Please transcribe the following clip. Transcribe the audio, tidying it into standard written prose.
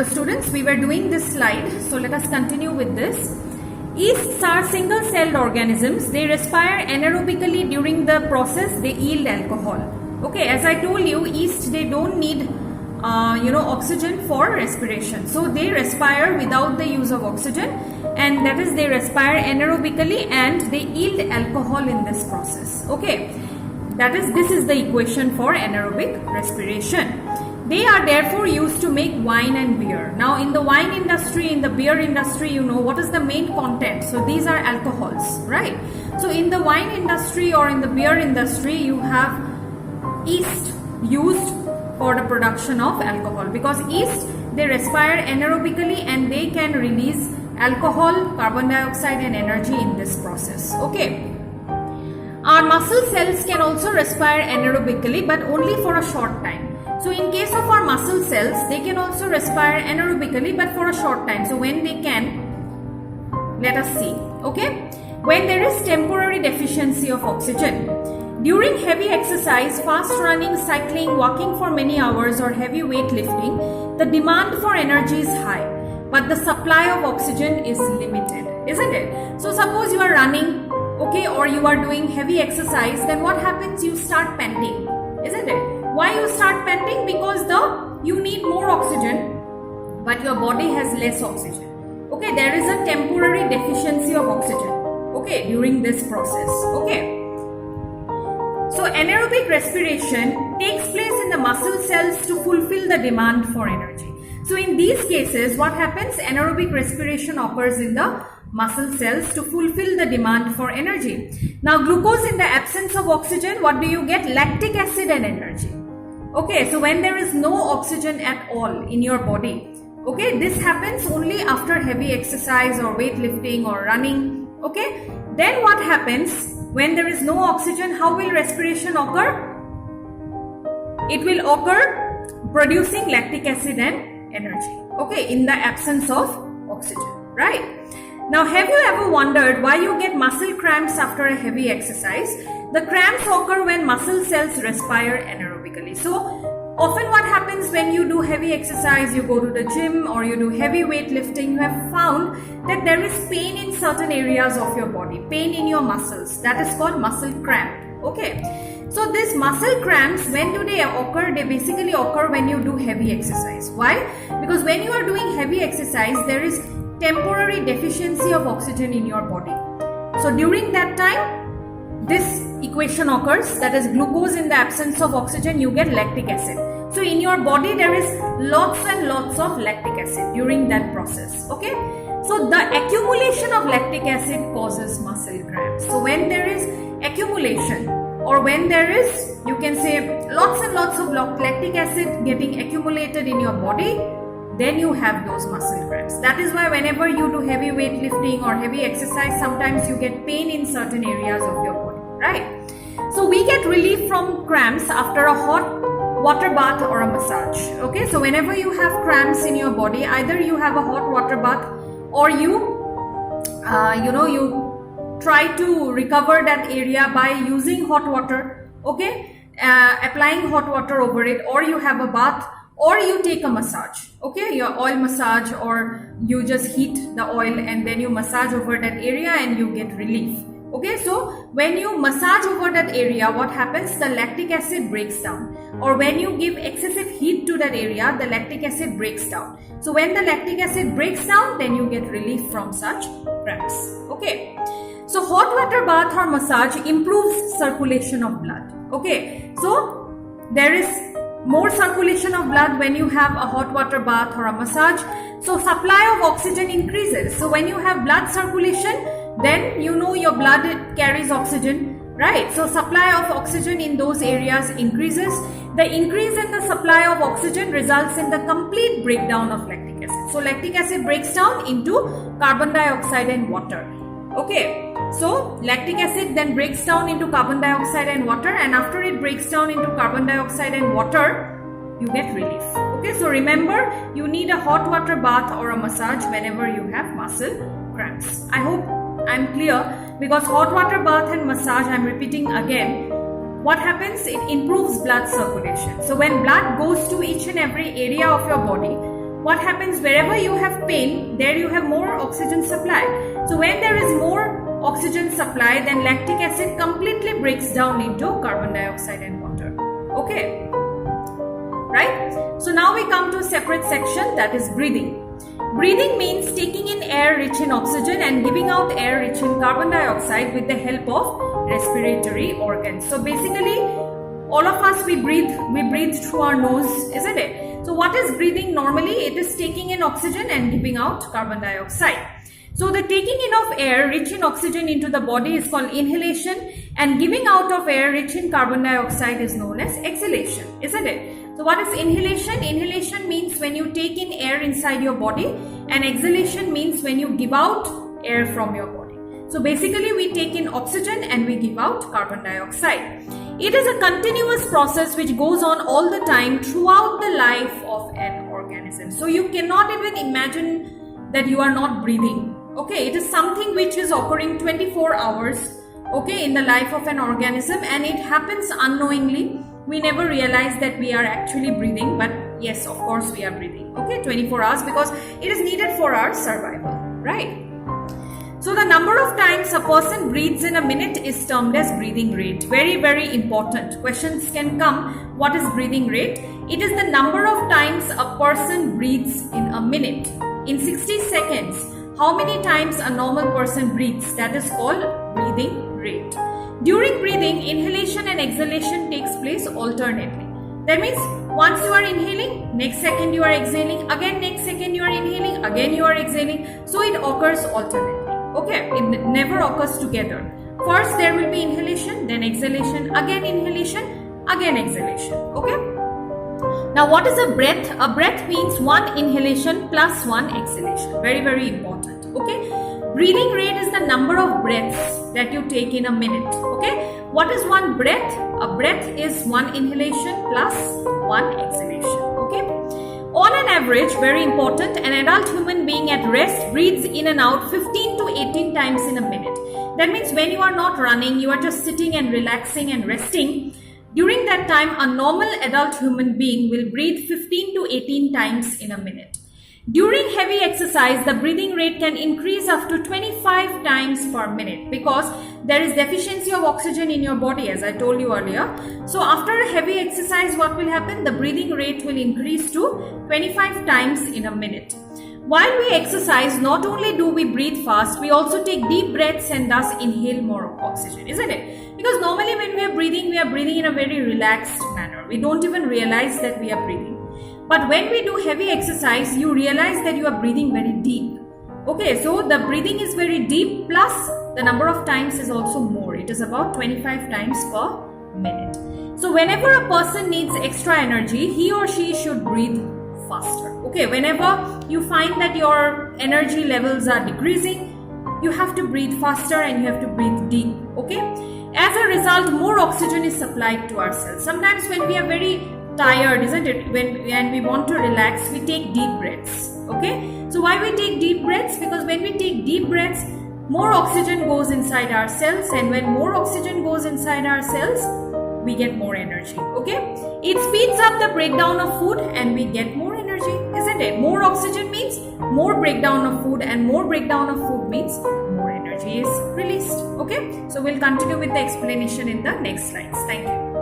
Hello students, we were doing this slide, so let us continue with this. Yeasts are single-celled organisms. They respire anaerobically during the process. They yield alcohol. Okay, as I told you, yeast, they don't need oxygen for respiration. So they respire without the use of oxygen, and that is they respire anaerobically and they yield alcohol in this process. Okay, this is the equation for anaerobic respiration. They are therefore used to make wine and beer. Now in the wine industry, in the beer industry, you know what is the main content. So these are alcohols, right? So in the wine industry or in the beer industry, you have yeast used for the production of alcohol, because yeast, they respire anaerobically and they can release alcohol, carbon dioxide and energy in this process. Okay. Our muscle cells can also respire anaerobically, but only for a short time. So in case of our muscle cells, they can also respire anaerobically, but for a short time. So when they can, let us see. Okay. When there is temporary deficiency of oxygen. During heavy exercise, fast running, cycling, walking for many hours or heavy weightlifting, the demand for energy is high, but the supply of oxygen is limited, isn't it? So suppose you are running, okay, or you are doing heavy exercise, then what happens? You start panting, isn't it? Why you start panting? Because you need more oxygen, but your body has less oxygen. Okay, there is a temporary deficiency of oxygen, okay, during this process, okay. So anaerobic respiration takes place in the muscle cells to fulfill the demand for energy. So in these cases, what happens? Anaerobic respiration occurs in the muscle cells to fulfill the demand for energy. Now glucose in the absence of oxygen, what do you get? Lactic acid and energy. Okay, so when there is no oxygen at all in your body, okay, this happens only after heavy exercise or weightlifting or running, okay. Then what happens? When there is no oxygen, how will respiration occur? It will occur producing lactic acid and energy, okay, in the absence of oxygen, right? Now, have you ever wondered why you get muscle cramps after a heavy exercise? The cramps occur when muscle cells respire anaerobically. So, often what happens when you do heavy exercise, you go to the gym or you do heavy weightlifting, you have found that there is pain in certain areas of your body, pain in your muscles. That is called muscle cramp, okay. So, these muscle cramps, when do they occur? They basically occur when you do heavy exercise. Why? Because when you are doing heavy exercise, there is temporary deficiency of oxygen in your body. So during that time, this equation occurs, that is glucose in the absence of oxygen, you get lactic acid. So in your body there is lots and lots of lactic acid during that process, okay. So the accumulation of lactic acid causes muscle cramps. So when there is accumulation, or when there is, you can say, lots and lots of lactic acid getting accumulated in your body, then you have those muscle cramps. That is why whenever you do heavy weightlifting or heavy exercise, sometimes you get pain in certain areas of your body, right? So we get relief from cramps after a hot water bath or a massage, okay? So whenever you have cramps in your body, either you have a hot water bath or you try to recover that area by using hot water, okay? Applying hot water over it, or you have a bath, or you take a massage, okay, your oil massage, or you just heat the oil and then you massage over that area and you get relief, okay. So when you massage over that area, what happens? The lactic acid breaks down, or when you give excessive heat to that area, the lactic acid breaks down. So when the lactic acid breaks down, then you get relief from such cramps, okay. So hot water bath or massage improves circulation of blood, okay. So there is more circulation of blood when you have a hot water bath or a massage. So supply of oxygen increases. So when you have blood circulation, then you know your blood carries oxygen, right? So supply of oxygen in those areas increases. The increase in the supply of oxygen results in the complete breakdown of lactic acid. So lactic acid breaks down into carbon dioxide and water, okay. So lactic acid then breaks down into carbon dioxide and water, and after it breaks down into carbon dioxide and water, you get relief, okay. So remember, you need a hot water bath or a massage whenever you have muscle cramps. I hope I'm clear, because hot water bath and massage, I'm repeating again, what happens? It improves blood circulation. So when blood goes to each and every area of your body, what happens wherever you have pain, there you have more oxygen supply. So when there is more oxygen supply, then lactic acid completely breaks down into carbon dioxide and water. Okay, right? So now we come to a separate section, that is breathing. Breathing means taking in air rich in oxygen and giving out air rich in carbon dioxide with the help of respiratory organs. So basically, all of us, we breathe through our nose, isn't it? So what is breathing normally? It is taking in oxygen and giving out carbon dioxide. So the taking in of air rich in oxygen into the body is called inhalation, and giving out of air rich in carbon dioxide is known as exhalation, isn't it? So what is inhalation? Inhalation means when you take in air inside your body, and exhalation means when you give out air from your body. So basically, we take in oxygen and we give out carbon dioxide. It is a continuous process which goes on all the time throughout the life of an organism. So you cannot even imagine that you are not breathing. Okay, it is something which is occurring 24 hours, okay, in the life of an organism, and it happens unknowingly. We never realize that we are actually breathing, but yes, of course we are breathing, okay, 24 hours, because it is needed for our survival, right? So the number of times a person breathes in a minute is termed as breathing rate. Very, very important. Questions can come. What is breathing rate? It is the number of times a person breathes in a minute. In 60 seconds, how many times a normal person breathes? That is called breathing rate. During breathing, inhalation and exhalation takes place alternately. That means once you are inhaling, next second you are exhaling, again next second you are inhaling, again you are exhaling. So it occurs alternately. Okay, it never occurs together. First there will be inhalation, then exhalation, again inhalation, again exhalation. Okay. Now what is a breath? A breath means one inhalation plus one exhalation. Very, very important. Okay. Breathing rate is the number of breaths that you take in a minute. Okay. What is one breath? A breath is one inhalation plus one exhalation. Okay. On an average, very important, an adult human being at rest breathes in and out 15 to 18 times in a minute. That means when you are not running, you are just sitting and relaxing and resting. During that time, a normal adult human being will breathe 15 to 18 times in a minute. During heavy exercise, the breathing rate can increase up to 25 times per minute because there is deficiency of oxygen in your body, as I told you earlier. So after a heavy exercise, what will happen? The breathing rate will increase to 25 times in a minute. While we exercise, not only do we breathe fast, we also take deep breaths and thus inhale more oxygen, isn't it? Because normally when we are breathing in a very relaxed manner. We don't even realize that we are breathing. But when we do heavy exercise, you realize that you are breathing very deep. Okay, so the breathing is very deep, plus the number of times is also more. It is about 25 times per minute. So whenever a person needs extra energy, he or she should breathe faster. Okay, whenever you find that your energy levels are decreasing, you have to breathe faster and you have to breathe deep. Okay, as a result, more oxygen is supplied to our cells. Sometimes when we are very tired, isn't it? When we want to relax, we take deep breaths. Okay, so why we take deep breaths? Because when we take deep breaths, more oxygen goes inside our cells, and when more oxygen goes inside our cells, we get more energy. Okay, it speeds up the breakdown of food and we get more energy, isn't it? More oxygen means more breakdown of food, and more breakdown of food means more energy is released. Okay, so we'll continue with the explanation in the next slides. Thank you.